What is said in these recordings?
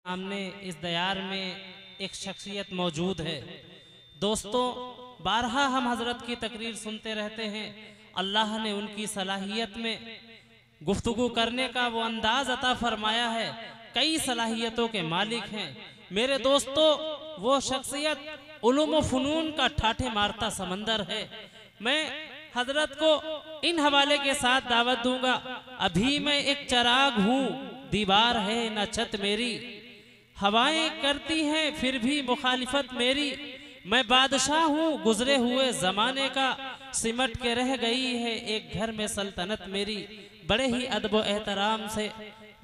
सामने इस दयार में एक शख्सियत मौजूद है। दोस्तों, बारहा हम हजरत की तकरीर सुनते रहते हैं। अल्लाह ने उनकी सलाहियत में गुफ्तगू करने का वो अंदाज अता फरमाया है। कई सलाहियतों के मालिक हैं मेरे दोस्तों। वो शख्सियत उलूम व फ़नून का ठाठे मारता समंदर है। मैं हजरत को इन हवाले के साथ दावत दूंगा। अभी मैं एक चराग हूँ, दीवार है न छत मेरी, हवाएं करती हैं फिर भी मुखालिफत मेरी। मैं बादशाह हूँ गुजरे हुए ज़माने का, सिमट के रह गई है एक घर में सल्तनत मेरी। बड़े ही अदब व एहतराम से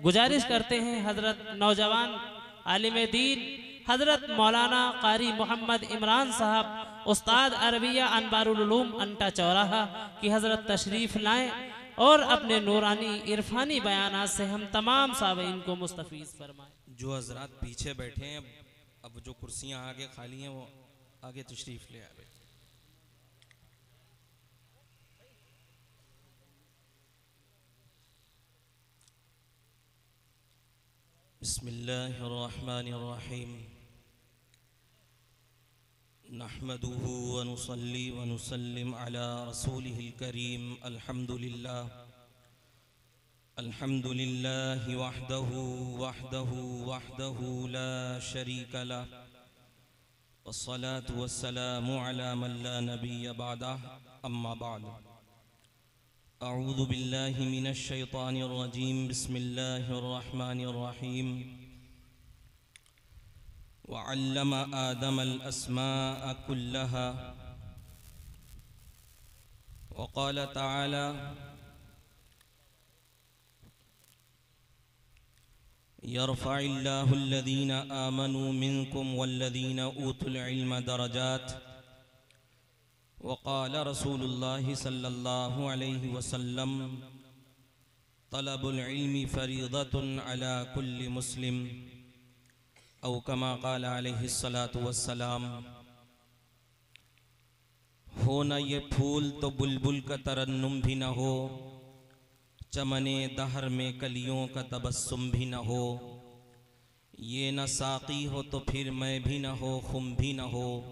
गुजारिश करते हैं हजरत नौजवान आलिम दीन हजरत मौलाना कारी मोहम्मद इमरान साहब उस्ताद अरबिया अनवारुल उलूम अंटा चौराहा की हजरत तशरीफ़ लाएँ और अपने नूरानी इरफानी बयानात से हम तमाम सामीईन को मुस्तफ़ीज़ फरमाएं। जो हजरात पीछे बैठे हैं, अब जो कुर्सियां आगे खाली हैं वो आगे तशरीफ ले आए। बिस्मिल्लाहिर्रहमानिर्रहीम। नहमदुहु व नुसल्ली व नुसल्लिम अला रसूलिहिल करीम। अल्हम्दुलिल्लाहि वहदहु वहदहु वहदहु ला शरीका लह, वस्सलातु वस्सलामु अला मन ला नबिय्य बअदह, अम्मा बाद। अऊज़ु बिल्लाहि मिनश शैतानिर रजीम। बिस्मिल्लाहिर रहमानिर रहीम। वअल्लम आदमल अस्माअ कुल्लहा वक़ाल तआला यरफ़इल्लाहुल्लज़ीना आमनू मिनकुम वल्लज़ीना ऊतुल इल्म दरजात वक़ाल रसूलुल्लाहि सल्लल्लाहु अलैहि वसल्लम तलबुल इल्मि फ़रीज़तुन अला कुल्लि मुस्लिम औ कमा क़ाल अलैहिस्सलातु वस्सलाम। हो न ये फूल तो बुलबुल का तरन्नुम भी न हो, चमने दहर में कलियों का तबस्सुम भी न हो। ये न साक़ी हो तो फिर मैं भी न हो, खुम भी न हो,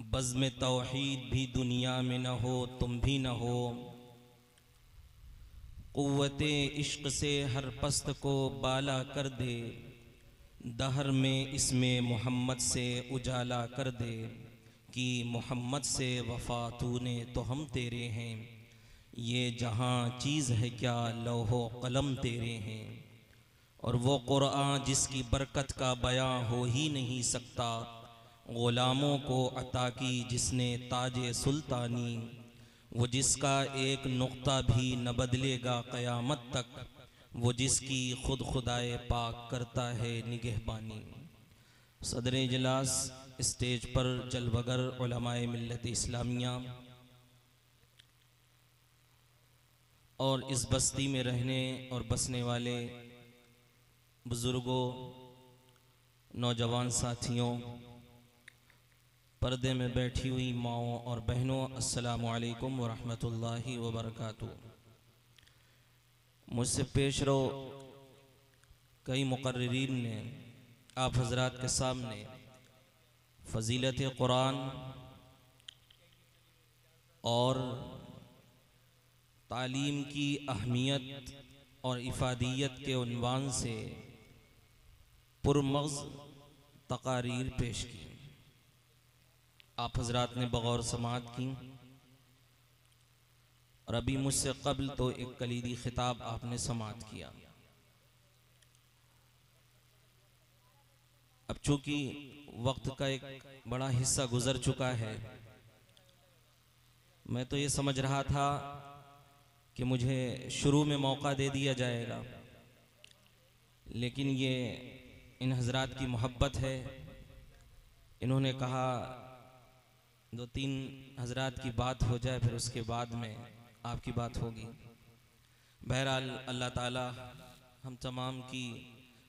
बज़्म तौहीद भी दुनिया में न हो, तुम भी न हो। क़ुव्वते इश्क़ से हर पस्त को बाला कर दे, दहर में इसमें मोहम्मद से उजाला कर दे। कि मोहम्मद से वफ़ा तूने तो हम तेरे हैं, ये जहाँ चीज़ है क्या लौहो कलम तेरे हैं। और वो क़ुरआन जिसकी बरकत का बयां हो ही नहीं सकता, ग़ुलामों को अता की जिसने ताजे सुल्तानी, वो जिसका एक नुक्ता भी न बदलेगा क़यामत तक, वो जिसकी खुद खुदाए पाक करता है निगहबानी। सदर इजलास, स्टेज पर जलवगर उलमाए मिल्लत इस्लामिया और इस बस्ती में रहने और बसने वाले बुज़ुर्गों, नौजवान साथियों, पर्दे में बैठी हुई माओं और बहनों, अस्सलामु अलैकुम व रहमतुल्लाहि व बरकातुहू। मुझसे पेश रो कई मुक़र्रिरीन ने आप हजरात के सामने फ़ज़ीलत कुरान और तालीम की अहमियत और इफ़ादियत के उन्वान से पुरमग़्ज़ तक़ारीर पेश की। आप हजरात ने बग़ौर समाअत की और अभी मुझसे क़ब्ल तो एक कलीदी ख़िताब आपने समाअत किया। अब चूँकि वक्त का एक बड़ा हिस्सा गुजर चुका है, मैं तो ये समझ रहा था कि मुझे शुरू में मौका दे दिया जाएगा, लेकिन ये इन हजरात की मोहब्बत है। इन्होंने कहा 2-3 हजरात की बात हो जाए, फिर उसके बाद में आपकी बात होगी। बहरहाल अल्लाह ताला हम तमाम की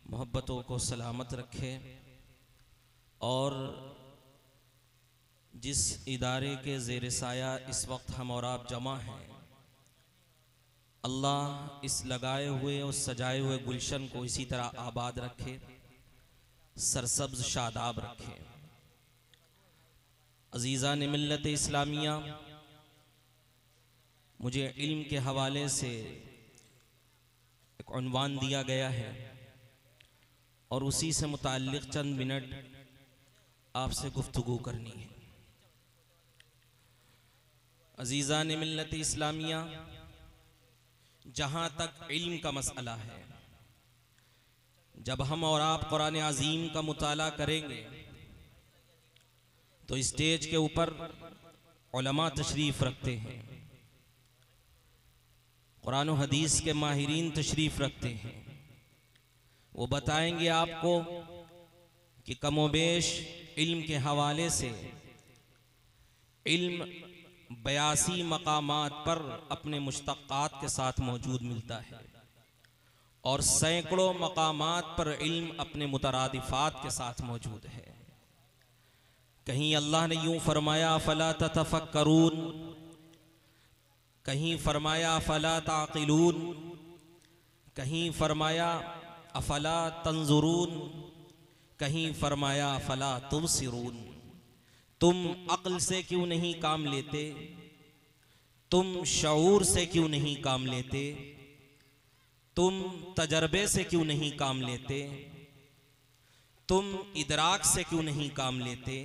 मोहब्बतों को सलामत रखे और जिस इदारे के ज़ेर साया इस वक्त हम और आप जमा हैं, अल्लाह इस लगाए हुए और सजाए हुए गुलशन को इसी तरह आबाद रखे सरसब्ज शादाब रखे। अजीज़ा ने मिल्लत इस्लामिया, मुझे इल्म के हवाले से एक उन्वान दिया गया है और उसी से मुताल्लिक़ चंद मिनट आपसे गुफ्तगू करनी है। अजीज़ा ने मिल्लत इस्लामिया, जहाँ तक इल्म का मसला है, जब हम और आप कुरान अज़ीम का मुताला करेंगे तो स्टेज के ऊपर उलमा तशरीफ़ रखते हैं, कुरान और हदीस के माहिरीन तशरीफ़ रखते हैं। वो बताएंगे आपको कि कमोबेश इल्म के हवाले से इल्म 82 मकामात पर अपने मुश्तक़ात के साथ मौजूद मिलता है और सैकड़ों मकामात पर इल्म अपने मुतरादिफात के साथ मौजूद है। कहीं अल्लाह ने यूं फरमाया फला ततफक्करून, कहीं फरमाया फला ताक़िलून, कहीं फरमाया अफला तंजुरून, कहीं फरमाया फला तुबसिरून। तुम अक्ल से क्यों नहीं काम लेते, तुम शऊर से क्यों नहीं काम लेते, तुम तजर्बे से क्यों नहीं काम लेते, तुम इदराक से क्यों नहीं काम लेते,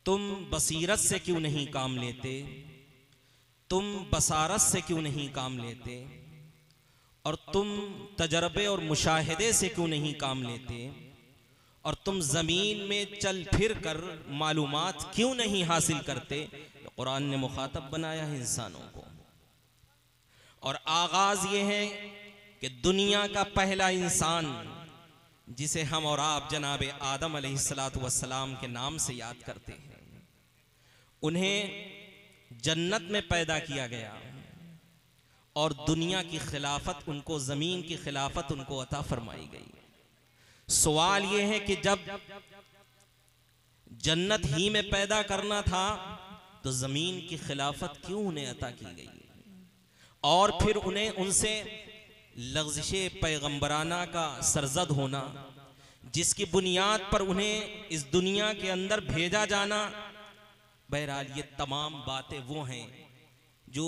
तुम बसीरत से क्यों नहीं काम लेते, तुम बसारत से क्यों नहीं काम लेते, और तुम तजर्बे और मुशाहिदे से क्यों नहीं काम लेते, और तुम ज़मीन में चल फिर कर मालूमात क्यों नहीं हासिल करते। कुरान ने मुखातब बनाया है इंसानों को, और आगाज़ ये है कि दुनिया का पहला इंसान जिसे हम और आप जनाब आदम अलैहिस्सलातु वस्सलाम के नाम से याद करते हैं, उन्हें जन्नत में पैदा किया गया और दुनिया की खिलाफत उनको, ज़मीन की खिलाफत उनको अता फरमाई गई। सवाल यह है कि जब जन्नत ही में पैदा करना था तो ज़मीन की खिलाफत क्यों उन्हें अता की गई, और फिर उन्हें उनसे लग़्ज़िशे पैगंबराना का सरजद होना, जिसकी बुनियाद पर उन्हें इस दुनिया के अंदर भेजा जाना। बहरहाल ये तमाम बातें वो हैं जो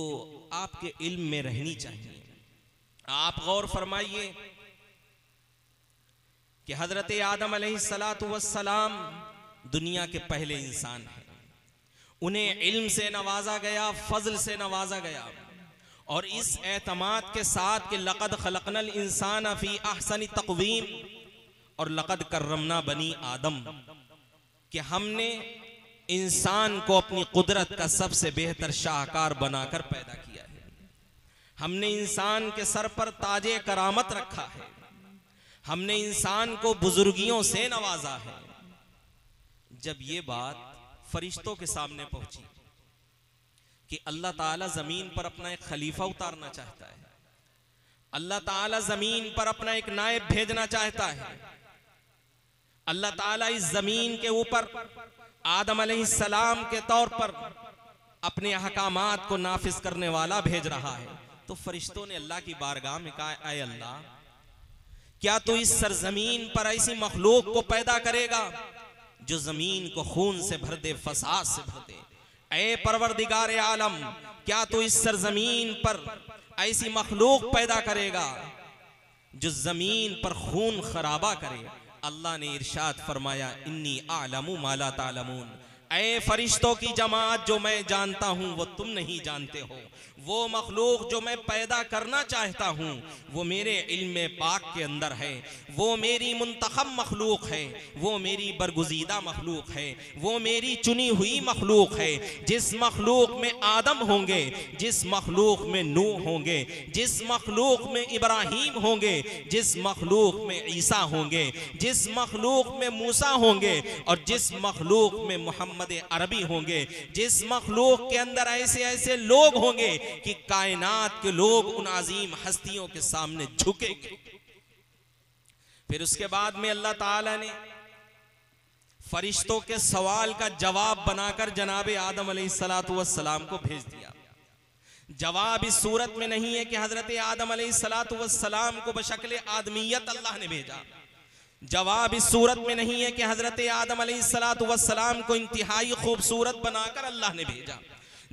आपके इल्म में रहनी चाहिए। आप गौर फरमाइए कि हज़रत आदम अलैहिस्सलातु वस्सलाम दुनिया के पहले इंसान हैं। उन्हें इल्म से नवाजा गया, फजल से नवाजा गया, और इस एतमाद के साथ कि लक़द खलक़नल इंसान फ़ी अहसनि तक़वीम और लक़द कर्रमना बनी आदम, कि हमने इंसान को अपनी कुदरत का सबसे बेहतर शाहकार बनाकर पैदा किया है। हमने इंसान के सर पर ताजे करामत रखा है, हमने इंसान को बुजुर्गियों से नवाजा है। जब ये बात फरिश्तों के सामने पहुंची कि अल्लाह ताला जमीन पर अपना एक खलीफा उतारना चाहता है, अल्लाह ताला जमीन पर अपना एक नायब भेजना चाहता है, अल्लाह ताला इस जमीन के ऊपर आदम अलैहिस्सलाम के तौर पर अपने अहकामात को नाफिज करने वाला भेज रहा है, तो फरिश्तों ने अल्लाह की बारगाह में कहा, ऐ अल्लाह, क्या तू इस सरजमीन पर ऐसी मखलूक को पैदा करेगा जो जमीन को खून से भर दे, फसाद से भर दे। ऐ परवरदिगार आलम, क्या तू इस सरजमीन पर ऐसी मखलूक पैदा करेगा जो जमीन पर खून खराबा करे। अल्लाह ने इरशाद फरमाया, इन्नी आलमु मा ला तालमून, ऐ फरिश्तों की जमात, जो मैं जानता हूं वो तुम नहीं जानते हो। वो मखलूक जो मैं पैदा करना चाहता हूँ वो मेरे इल्म पाक के अंदर है, वो मेरी मुंतखब मखलूक है, वो मेरी बरगुजीदा मखलूक है, वो मेरी चुनी हुई मखलूक है। जिस मखलूक में आदम होंगे, जिस मखलूक में नूह होंगे, जिस मखलूक में इब्राहीम होंगे, जिस मखलूक में ईसा होंगे, जिस मखलूक में मूसा होंगे, और जिस मखलूक में मोहम्मद अरबी होंगे, जिस मखलूक के अंदर ऐसे ऐसे लोग होंगे कि कायनात के लोग उन अजीम हस्तियों के सामने झुकेंगे। फिर उसके बाद में अल्लाह ताला ने फरिश्तों के सवाल का जवाब बनाकर जनाबे आदम अलैहिस्सलातु वस्सलाम को भेज दिया। जवाब इस सूरत में नहीं है कि हजरत आदम अलैहिस्सलातु वस्सलाम को बशक्ल आदमियत अल्लाह ने भेजा, जवाब इस सूरत में नहीं है कि हजरत आदम अलैहिस्सलातु वस्सलाम को इंतहाई खूबसूरत बनाकर अल्लाह ने भेजा।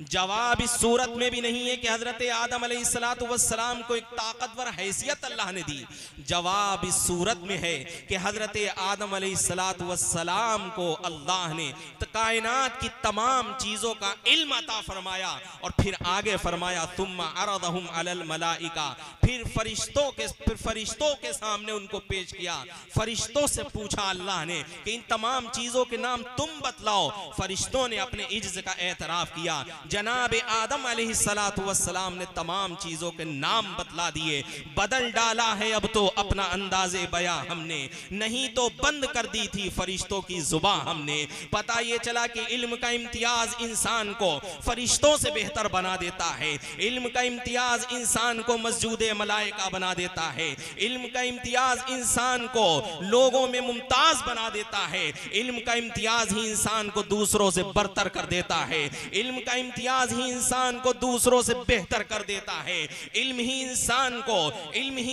जवाब इस सूरत में भी नहीं है कि हजरत आदम अलैहिस्सलातु वस्सलाम को एक ताकतवर हैसियत अल्लाह ने दी। जवाब इस सूरत में है कि हजरत आदम अलैहिस्सलातु वस्सलाम को अल्लाह ने कायनात की तमाम चीज़ों का इल्म अता फरमाया और फिर आगे फरमाया तुम्मा अरदहुम अलल मलाइका, फिर फरिश्तों के सामने उनको पेश किया। फरिश्तों से पूछा अल्लाह ने कि इन तमाम चीज़ों के नाम तुम बतलाओ। फरिश्तों ने अपने इज्ज़ का एतराफ़ किया। जनाब आदम अलैहिस्सलातु वस्सलाम ने तमाम चीज़ों के नाम बतला दिए। बदल डाला है अब तो अपना अंदाज़े बयां हमने, नहीं तो बंद कर दी थी फरिश्तों की जुबान हमने। पता ये चला कि इल्म का इम्तियाज इंसान को फरिश्तों से बेहतर बना देता है। इल्म का इम्तियाज इंसान को मस्जूदे मलाइका बना देता है। इल्म का इम्तियाज इंसान को लोगों में मुमताज बना देता है। इल्म का इम्तियाज ही इंसान को दूसरों से बरतर कर देता है। इल्म का इम्तियाज ही इंसान को दूसरों से बेहतर कर देता है। इल्म ही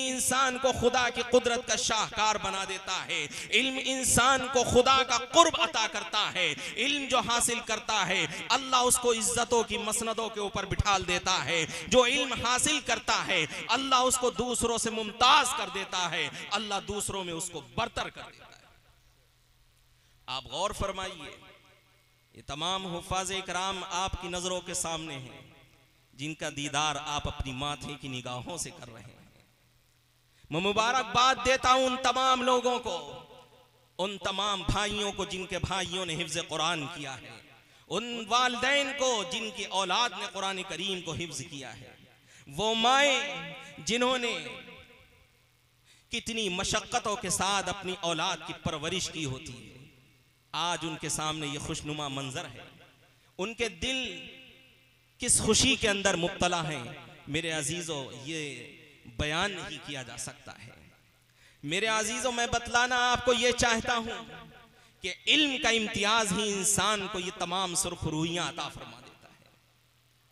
इंसान को खुदा की कुदरत का शाहकार बना देता है। इल्म इंसान को खुदा का कुर्ब अता करता है। इल्म जो हासिल करता है अल्लाह उसको इज्जतों की मसनदों के ऊपर बिठाल देता है। जो इल्म हासिल करता है अल्लाह उसको दूसरों से मुमताज कर देता है। अल्लाह दूसरों में उसको बरतर कर देता है। आप गौर फरमाइए, ये तमाम हुफ़ाज़ इकराम आपकी नज़रों के सामने हैं जिनका दीदार आप अपनी माथे की निगाहों से कर रहे हैं। मैं मुबारकबाद देता हूं उन तमाम लोगों को, उन तमाम भाइयों को जिनके भाइयों ने हिफ्ज़ कुरान किया है, उन वालिदैन को जिनकी औलाद ने कुरान करीम को हिफ्ज़ किया है, वो माएँ जिन्होंने कितनी मशक्क़तों के साथ अपनी औलाद की परवरिश की होती है। आज उनके सामने ये खुशनुमा मंजर है। उनके दिल किस खुशी के अंदर मुब्तला हैं मेरे अजीज़ों, ये बयान नहीं किया जा सकता है। मेरे अजीज़ों, मैं बतलाना आपको ये चाहता हूँ कि इल्म का इम्तियाज ही इंसान को ये तमाम सुरखरुइयाँ अता फरमा देता है।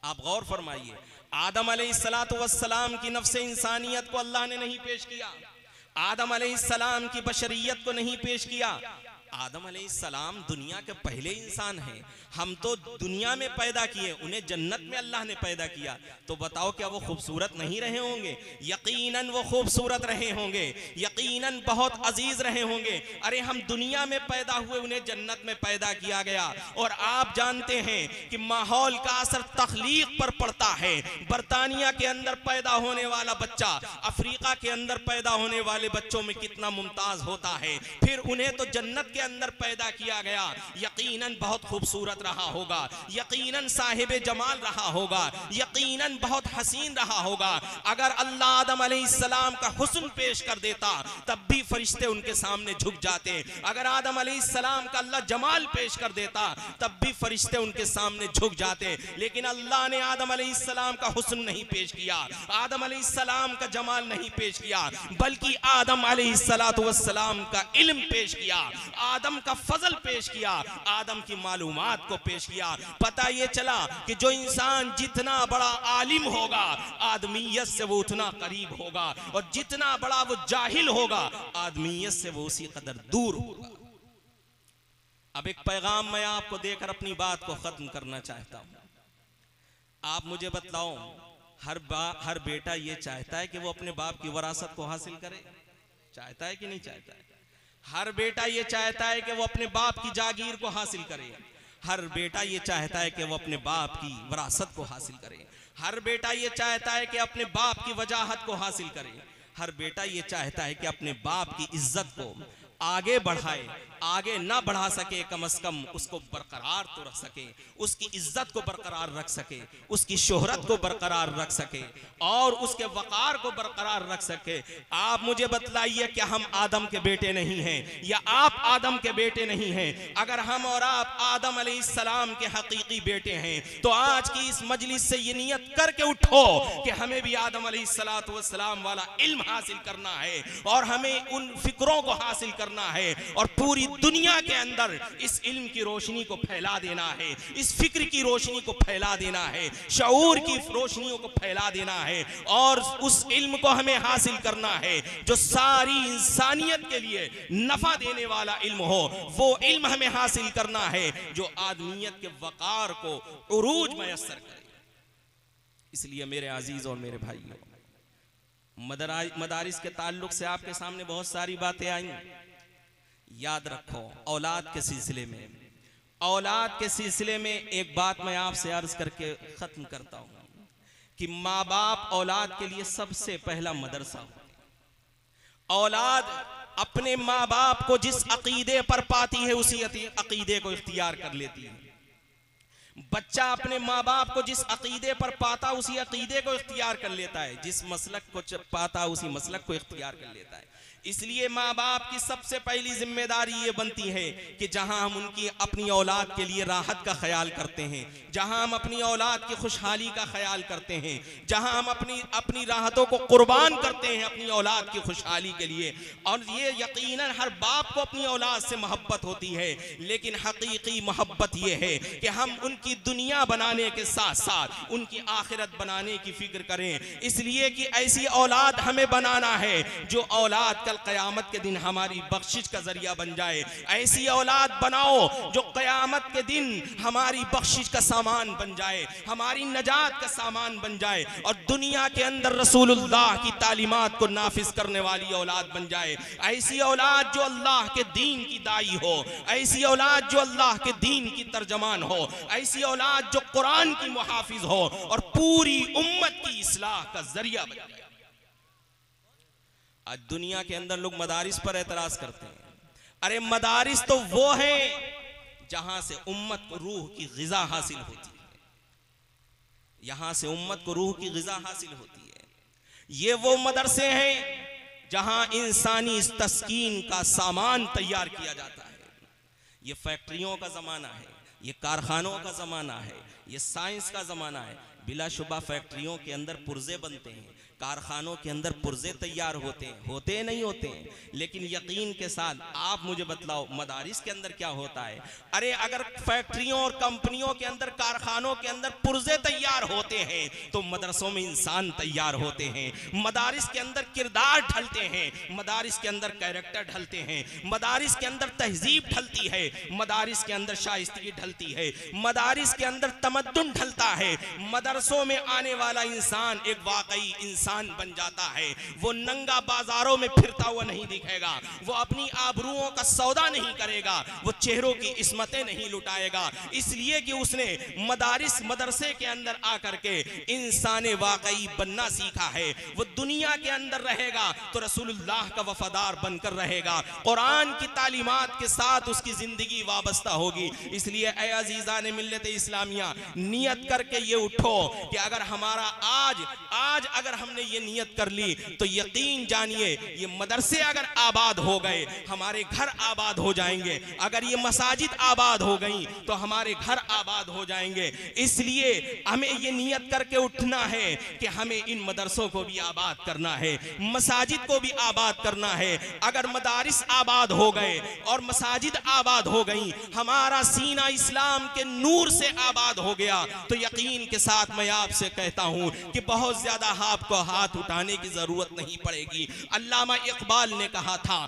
आप गौर फरमाइए, आदम अलैहिस्सलातु वस्सलाम की नफ्स इंसानियत को अल्लाह ने नहीं पेश किया। आदम अलैहिस्सलाम की बशरियत को नहीं पेश किया। आदम अलैहिस्सलाम दुनिया के पहले इंसान हैं। हम तो दुनिया में पैदा किए, उन्हें जन्नत में अल्लाह ने पैदा किया। तो बताओ क्या वो खूबसूरत नहीं रहे होंगे? यकीनन वो खूबसूरत रहे होंगे, यकीनन बहुत अजीज रहे होंगे। अरे हम दुनिया में पैदा हुए, उन्हें जन्नत में पैदा किया गया। और आप जानते हैं कि माहौल का असर तख्लीक पर पड़ता है। बरतानिया के अंदर पैदा होने वाला बच्चा अफ्रीका के अंदर पैदा होने वाले बच्चों में कितना मुमताज होता है। फिर उन्हें तो जन्नत के अंदर पैदा किया गया। यकीनन बहुत खूबसूरत रहा होगा, यकीनन साहिबे जमाल रहा होगा, यकीनन बहुत हसीन रहा होगा। अगर अल्लाह आदम अलैहिस्सलाम का हुस्न पेश कर देता तब भी फरिश्ते उनके सामने झुक जाते। अगर आदम अलैहिस्सलाम का अल्लाह जमाल पेश कर देता तब भी फरिश्ते उनके सामने झुक जाते। लेकिन अल्लाह ने आदम अलैहिस्सलाम का हुस्न नहीं पेश किया, आदम अलैहिस्सलाम का जमाल नहीं पेश किया, बल्कि आदम अलैहिस्सलातु वस्सलाम का इल्म पेश किया, आदम का फजल पेश किया, आदम की मालूमात को पेश किया। पता ये चला कि जो इंसान जितना बड़ा आलिम होगा आदमीयत से वो उतना करीब होगा, और जितना बड़ा वो जाहिल होगा आदमीयत से वो उसी कदर दूर होगा। अब एक पैगाम मैं आपको देकर अपनी बात को खत्म करना चाहता हूं। आप मुझे बतलाओ, हर बेटा ये चाहता है कि वो अपने बाप की वरासत को हासिल करे? चाहता है कि नहीं चाहता है? हर बेटा ये चाहता है कि वो अपने बाप की जागीर को हासिल करे। हर बेटा ये चाहता है कि वो अपने बाप की विरासत को हासिल करे। हर बेटा ये चाहता है कि अपने बाप की वजाहत को हासिल करे। हर बेटा ये चाहता है कि अपने बाप की इज्जत को आगे बढ़ाए, आगे ना बढ़ा सके कम से कम उसको बरकरार तो रख सके, उसकी इज्जत को बरकरार रख सके, उसकी शोहरत को बरकरार रख सके और उसके वक़ार को बरकरार रख सके। आप मुझे बतलाइए, क्या हम आदम के बेटे नहीं हैं या आप आदम के बेटे नहीं हैं? अगर हम और आप आदम अलैहिस्सलाम के हकीकी बेटे हैं तो आज की इस मजलिस से ये नियत करके उठो कि हमें भी आदम अलैहिस्सलातु वस्सलाम वाला इल्म हासिल करना है और हमें उन फिक्रों को हासिल करना करना है और पूरी दुनिया के अंदर इस इल्म की रोशनी को फैला देना है, इस फिक्र की रोशनी को फैला देना है, शऊर की रोशनियों को फैला देना है और उस इल्म को हमें हासिल करना है जो सारी इंसानियत के लिए नफा देने वाला इल्म हो। वो इल्म हमें हासिल करना है जो आदमियत के वकार को उरूज मयस्सर करे। इसलिए मेरे अजीज और मेरे भाइयों, मदारिस के ताल्लुक से आपके सामने बहुत सारी बातें आई। याद रखो, औलाद के सिलसिले में एक बात मैं आपसे अर्ज करके खत्म करता हूं कि माँ बाप औलाद के लिए सबसे पहला मदरसा होता है। औलाद अपने माँ बाप को जिस अकीदे पर पाती है उसी अकीदे को इख्तियार कर लेती है। बच्चा अपने माँ बाप को जिस अकीदे पर पाता उसी अकीदे को इख्तियार कर लेता है, जिस मसलक को पाता उसी मसलक को इख्तियार कर लेता है। इसलिए माँ बाप की सबसे पहली जिम्मेदारी ये बनती है कि जहां हम उनकी अपनी औलाद के लिए राहत का ख्याल करते हैं, जहां हम अपनी औलाद की खुशहाली का ख्याल करते हैं, जहां हम अपनी राहतों को कुर्बान करते हैं अपनी औलाद की खुशहाली के लिए। और ये यकीनन हर बाप को अपनी औलाद से मोहब्बत होती है, लेकिन हकीकी मोहब्बत ये है कि हम उनकी दुनिया बनाने के साथ साथ उनकी आखिरत बनाने की फिक्र करें। इसलिए कि ऐसी औलाद हमें बनाना है जो औलाद क़यामत के दिन हमारी बख्शिश का जरिया बन जाए। ऐसी औलाद बनाओ जो क़यामत के दिन हमारी बख्शिश का सामान बन जाए, हमारी नजात का सामान बन जाए और दुनिया के अंदर रसूलुल्लाह की तालीमात को नाफिज करने वाली औलाद बन जाए। ऐसी औलाद जो अल्लाह के दीन की दाई हो, ऐसी औलाद जो अल्लाह के दीन की तर्जमान हो, ऐसी औलाद जो कुरान की मुहाफिज हो और पूरी उम्मत की इस्लाह का जरिया बन जाए। आज दुनिया के अंदर लोग मदारिस पर एतराज करते हैं। अरे मदारिस तो वो है जहां से उम्मत को रूह की ग़िज़ा हासिल होती है, यहां से उम्मत को रूह की ग़िज़ा हासिल होती है। ये वो मदरसे हैं जहां इंसानी तस्कीन का सामान तैयार किया जाता है। ये फैक्ट्रियों का ज़माना है, ये कारखानों का ज़माना है, ये साइंस का ज़माना है। बिलाशुबा फैक्ट्रियों के अंदर पुर्जे बनते हैं, कारखानों के अंदर पुर्जे तैयार होते नहीं होते हैं, लेकिन यकीन के साथ आप मुझे बतलाओ मदारिस के अंदर क्या होता है। अरे अगर फैक्ट्रियों और कंपनियों के अंदर, कारखानों के अंदर पुर्जे तैयार होते हैं तो मदरसों में इंसान तैयार होते हैं। मदारिस के अंदर किरदार ढलते हैं, मदारिस के अंदर कैरेक्टर ढलते हैं, मदारिस के अंदर तहजीब ढलती है, मदारिस के अंदर शाइस्तगी ढलती है, मदारिस के अंदर तमद्दुन ढलता है। मदरसों में आने वाला इंसान एक वाकई इंसान बन जाता है। वो नंगा बाजारों में फिरता हुआ नहीं दिखेगा, वो अपनी आबरूओं का सौदा नहीं करेगा, वो चेहरों की इस्मतें नहीं लुटाएगा, इसलिए कि उसने मदरसे के अंदर आकर के इंसान वाकई बनना सीखा है। वो दुनिया के अंदर रहेगा तो रसूलुल्लाह का वफादार बनकर रहेगा, कुरान की तालीमात के साथ उसकी जिंदगी वाबस्ता होगी। इसलिए ऐ अजीज़ान मिल्लत इस्लामिया, नियत करके ये उठो कि अगर हमारा आज अगर हमने ये नियत कर ली तो यकीन जानिए ये मदरसे अगर आबाद हो गए हमारे घर आबाद हो जाएंगे, अगर ये मसाजिद आबाद हो गई तो हमारे घर आबाद हो जाएंगे। इसलिए हमें ये नियत करके उठना है कि हमें इन मदरसों को भी आबाद करना है, मसाजिद को भी आबाद करना है। अगर मदारिस आबाद हो गए और मसाजिद आबाद हो गई, हमारा सीना इस्लाम के नूर से आबाद हो गया, तो यकीन के साथ मैं आपसे कहता हूं कि बहुत ज्यादा आपको हाथ उठाने की जरूरत नहीं पड़ेगी। अल्लामा इकबाल ने कहा था,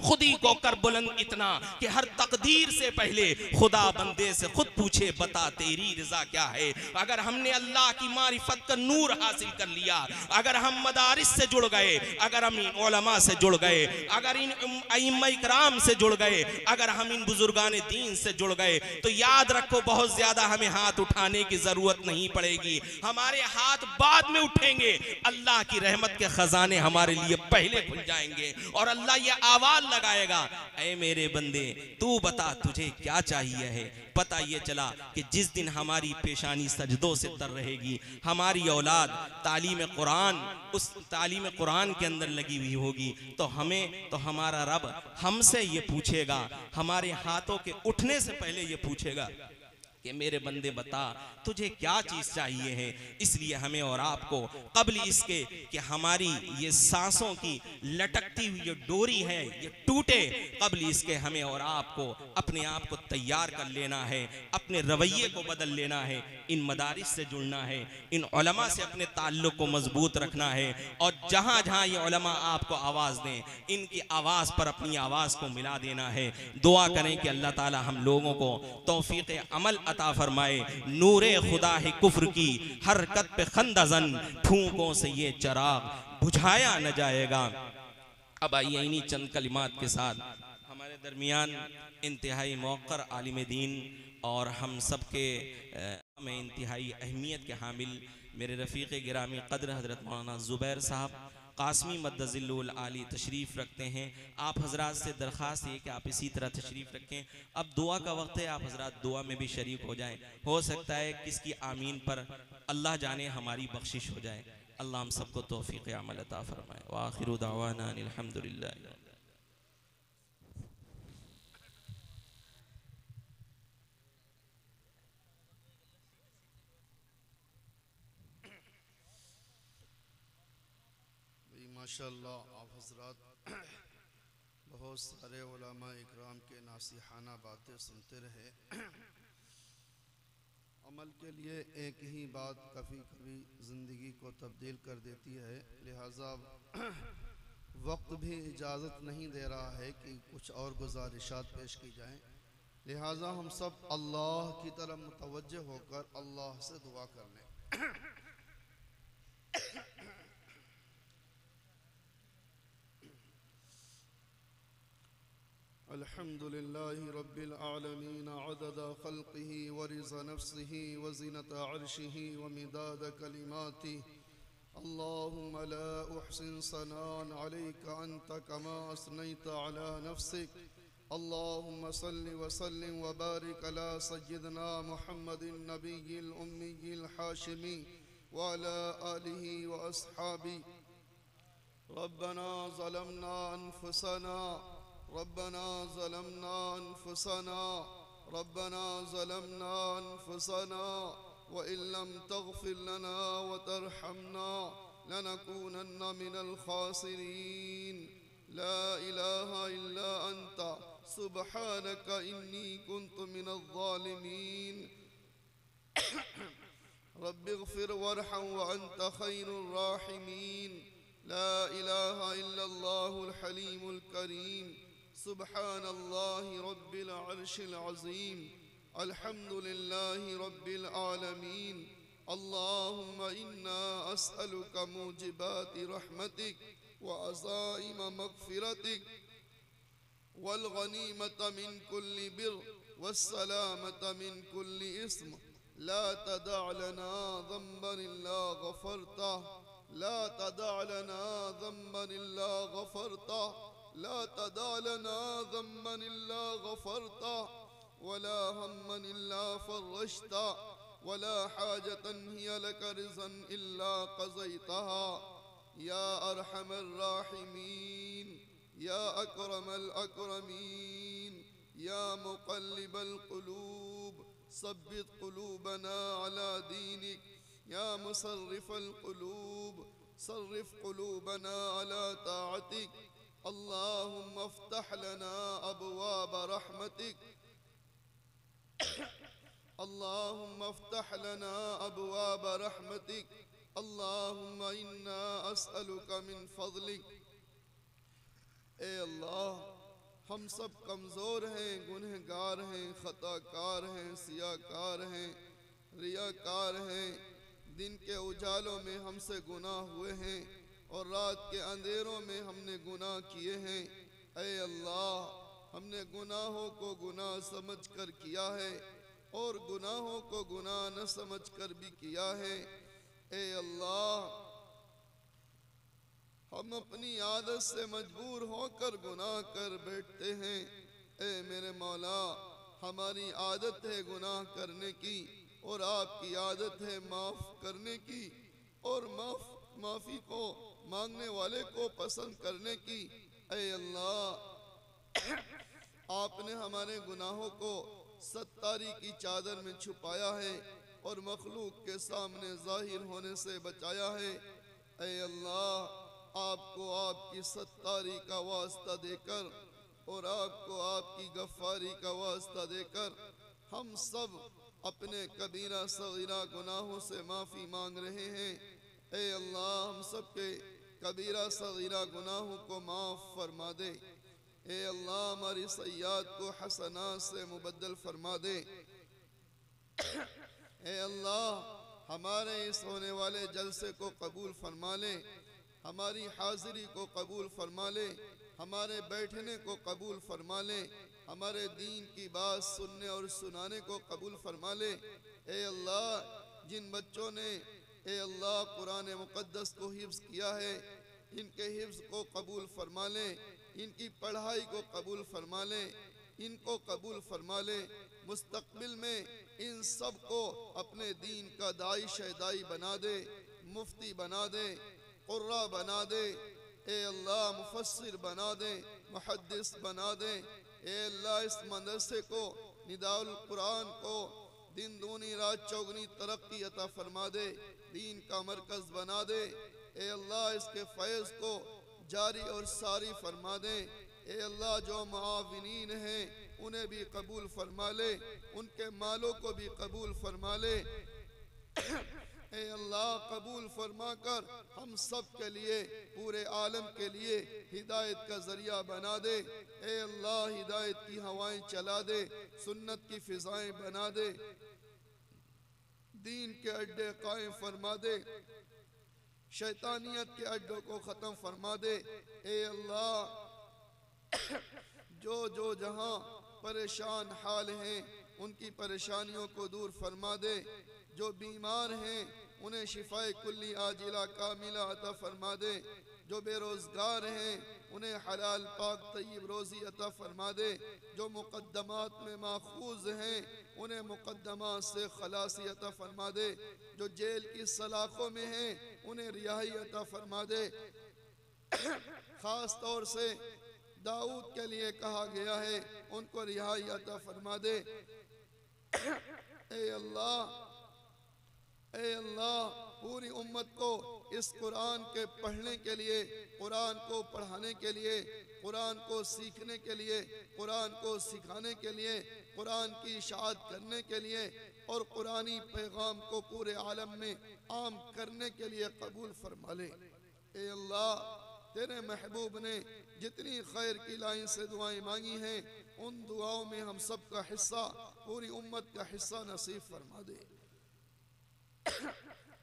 खुदी को कर बुलंद इतना कि हर तकदीर से पहले खुदा बंदे से खुद पूछे बता तेरी रजा क्या है। अगर हमने अल्लाह की मारिफत का नूर हासिल कर लिया, अगर हम मदारिस से जुड़ गए, अगर हम इन उलमा से जुड़ गए, अगर इन अइम्मा इकराम से जुड़ गए, अगर हम इन बुजुर्गान दीन से जुड़ गए, तो याद रखो बहुत ज्यादा हमें हाथ उठाने की जरूरत नहीं पड़ेगी। हमारे हाथ बाद में उठेंगे, अल्लाह की रहमत के खजाने हमारे लिए पहले खुल जाएंगे और अल्लाह ये आवाज लगाएगा, ऐ मेरे बंदे तू बता तुझे क्या चाहिए है। पता ये चला कि जिस दिन हमारी पेशानी सजदों से तर रहेगी, हमारी औलाद तालीम कुरान के अंदर लगी हुई होगी, तो हमारा रब हमसे ये पूछेगा, हमारे हाथों के उठने से पहले ये पूछेगा कि मेरे बंदे बता तुझे क्या चीज़ चाहिए है। इसलिए हमें और आपको कबल इसके कि हमारी ये सांसों की लटकती हुई जो डोरी है ये टूटे, कबल इसके हमें और आपको अपने आप को तैयार कर लेना है, अपने रवैये को बदल लेना है, इन मदारिस से जुड़ना है, इन उलमा से अपने ताल्लुक़ को मजबूत रखना है। और जहाँ जहाँ ये उलमा आपको आवाज़ दें, इनकी आवाज़ पर अपनी आवाज़ को मिला देना है। दुआ करें कि अल्लाह ताला हम लोगों को तौफीक अमल अता फरमाए। नूरे खुदा है कुफ्र की हरकत पे खंदजन, फूंकों से ये चराग बुझाया न जाएगा। अब आइए इन्हीं चंद कलिमात के साथ हमारे दरमियान इंतहाई मौक़र आलिम दीन और हम सब के में इंतहाई अहमियत के हामिल मेरे रफ़ीक़ गिरामी क़द्र हज़रत मौलाना ज़ुबैर साहब कासमी मद्दज़िल्लुल आली तशरीफ़ रखते हैं। आप हज़रात से दरख्वास्त है कि आप इसी तरह तशरीफ़ रखें। अब दुआ का वक्त है, आप हज़रात दुआ में भी शरीक हो जाएं। हो सकता है किसकी आमीन पर अल्लाह जाने हमारी बख्शिश हो जाए। अल्लाह हम सबको तौफ़ीक़ अमल अता फ़रमाए। व आखिरु दावाना अनिल हम्दुलिल्लाह। माशाअल्लाह आप हज़रात बहुत सारे उलमा इकराम के नासिहाना बातें सुनते रहे। अमल के लिए एक ही बात कभी कभी ज़िंदगी को तब्दील कर देती है, लिहाजा वक्त भी इजाज़त नहीं दे रहा है कि कुछ और गुजारिशात पेश की जाएं। लिहाजा हम सब अल्लाह की तरफ मुतवज्जह होकर अल्लाह से दुआ कर लें। अल्हम्दुलिल्लाहि रब्बिल आलमीन अदद खल्क़िही व रिज़ा नफ्सिही व ज़ीनत अर्शिही व मिदाद कलिमातिही। अल्लाहुम्मा ला उहसिन सनान अलैका अंत कमा असनैत अला नफ्सिक। अल्लाहुम्मा सल्लि व सल्लिम व बारिक अला सय्यिदना मुहम्मदिन नबिय्यिल उम्मिय्यिल हाशिमी व अला आलिही व अस्हाबी। रब्बना ज़लमना अनफुसना रब्बना ज़लमना अनफुसना रब्बना ज़लमना अनफुसना व इल्लम तग़फ़िर लना व तरहमना लनकूनन्न मिनल ख़ासिरीन। ला इलाहा इल्ला अंता सुब्हानक इन्नी कुन्तु मिनज़ ज़ालिमीन। रब्बिग़फ़िर वरहम व अंत ख़ैरुर राहिमीन। ला इलाहा इल्लल्लाहुल हलीमुल करीम। सुब्हानल्लाहि रब्बिल अर्शिल अज़ीम। अल्हम्दुलिल्लाहि रब्बिल आलमीन। अल्लाहुम्मा इन्ना अस्अलुका मूजिबाति रहमतिक व अज़ाइम मग़फ़िरतिक वल गनीमत मिन कुल्लि बिर वस्सलामत मिन कुल्लि इस्म। ला तदअ लना ज़ंबन इल्ला गफ़रतह ला तदअ लना ज़ंबन इल्ला गफ़रतह ला तदअ लना ज़ंबन इल्ला गफ़रतह वला हम्मन इल्ला फ़रजतह वला हाजतन हिय लक रिज़न इल्ला क़ज़यतहा या अरहमर राहिमीन या अकरमल अकरमीन या मुक़ल्लिबल क़ुलूब सब्बित क़ुलूबना अला दीनिक या मुसर्रिफ़ल क़ुलूब सर्रिफ़ क़ुलूबना अला ताअतिक। अल्लाहुम्मा अफ़्तह लना अबवाब रहमतिक अल्लाहुम्मा अफ़्तह लना अबवाब रहमतिक। अल्लाहुम्मा इन्ना अस्अलुका मिन फ़ज़लिक। ए अल्लाह हम सब कमज़ोर हैं, गुनहगार हैं, ख़ताकार हैं, सियाकार हैं, रियाकार हैं। दिन के उजालों में हमसे गुनाह हुए हैं और रात के अंधेरों में हमने गुनाह किए हैं। ऐ अल्लाह हमने गुनाहों को गुनाह समझ कर किया है और गुनाहों को गुनाह न समझ कर भी किया है। ऐ अल्लाह हम अपनी आदत से मजबूर होकर गुनाह कर बैठते हैं। ऐ मेरे मौला हमारी आदत है गुनाह करने की और आपकी आदत है माफ़ करने की और माफ़ी को मांगने वाले को पसंद करने की। ऐ अल्लाह आपने हमारे गुनाहों को सत्तारी की चादर में छुपाया है और मखलूक के सामने जाहिर होने से बचाया है। ऐ अल्लाह, आपको आपकी सत्तारी का वास्ता देकर और आपको आपकी गफ्फारी का वास्ता देकर हम सब अपने कबीरा सगीरा गुनाहों से माफ़ी मांग रहे हैं। ऐ अल्लाह, हम सब के कबीरा सगीरा गुनाहों को माफ़ फरमा दे। ऐ अल्लाह, हमारी सय्यात को हसनात से मुबद्दल फरमा दे। ऐ अल्लाह, हमारे इस होने वाले जलसे को कबूल फरमा ले, हमारी हाजिरी को कबूल फरमा ले, हमारे बैठने को कबूल फरमा ले, हमारे दीन की बात सुनने और सुनाने को कबूल फरमा ले। ए अल्लाह, जिन बच्चों ने ए अल्लाह कुरान मुक़द्दस को हिफ्ज़ किया है, इनके हिफ्ज़ को कबूल फरमा ले, इनकी पढ़ाई को कबूल फरमा ले, इनको कबूल फरमा ले। मुस्तक़बिल में इन सब को अपने दीन का दाई शहदाई बना दे, मुफ्ती बना दे, क़ुर्रा बना दे। ए अल्लाह, मुफस्सिर बना दे, मुहद्दिस बना दे। ए अल्लाह, इस मदरसे को, निदाउल कुरान को दिन दूनी रात चौगनी तरक्की अता फरमा दे, दीन का मरकज़ बना दे। ए अल्लाह, इसके फैज़ को जारी और सारी फरमा दे। ए अल्लाह, जो मुआविनीन हैं उन्हें भी कबूल फरमा ले, उनके मालों को भी कबूल फरमा ले। ए अल्लाह, कबूल फरमा कर हम सब के लिए, पूरे आलम के लिए हिदायत का ज़रिया बना दे। ए अल्लाह, हिदायत की हवाएं चला दे, सुन्नत की फ़िज़ाएं बना दे, दीन के अड्डे कायम फरमा दे, शैतानियत के अड्डों को ख़त्म फरमा दे। ए अल्लाह, जो जहाँ परेशान हाल हैं उनकी परेशानियों को दूर फरमा दे। जो बीमार हैं उन्हें शिफाए कुल्ली आजिला कामिला अता फरमा दे। जो बेरोज़गार हैं उन्हें हलाल पाक तय्यब रोज़ी अता फरमा दे। जो मुक़द्दमात में माखूज़ हैं उन्हें मुक़द्दमात से खलासी अता फरमा दे। जो जेल की सलाखों में हैं उन्हें रिहाई अता फरमा दे। ख़ास तौर से दाऊद के लिए कहा गया है, उनको रिहाई अता फरमा दे। ए अल्लाह, ए अल्लाह, पूरी उम्मत को इस कुरान के पढ़ने के लिए, कुरान को पढ़ाने के लिए, कुरान को सीखने के लिए, कुरान को सिखाने के लिए, कुरान की इशाअत करने के लिए और कुरानी पैगाम को पूरे आलम में आम करने के लिए कबूल फरमा ले। ए अल्लाह, तेरे महबूब ने जितनी खैर की लाइन से दुआएं मांगी हैं, उन दुआओं में हम सब का हिस्सा, पूरी उम्मत का हिस्सा नसीब फरमा दे।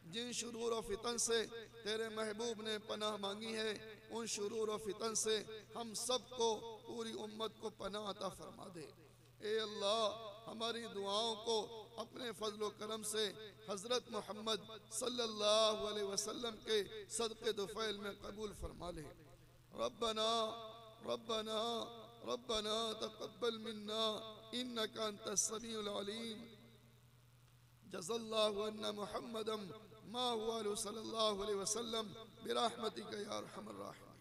जिन शुरूर और फितन से तेरे महबूब ने पनाह मांगी है, उन शुरूर और फितन से हम सब को, पूरी उम्मत को पनाह अता फरमा दे। ए अल्लाह, हमारी दुआओं को अपने फजल करम से हज़रत मोहम्मद सल्लल्लाहु अलैहि वसल्लम के सदक़े दुफ़ैल में कबूल फरमा ले। रब्बना रब्बना रब्बना तक़ब्बल मिन्ना इन्नका अंतस समीउल अलीम। जज़ल्लाहु अन्ना मुहम्मदम मा हुआ सल्लल्लाहु अलैहि वसल्लम बिरहमतिका या अरहमर राहिमीन।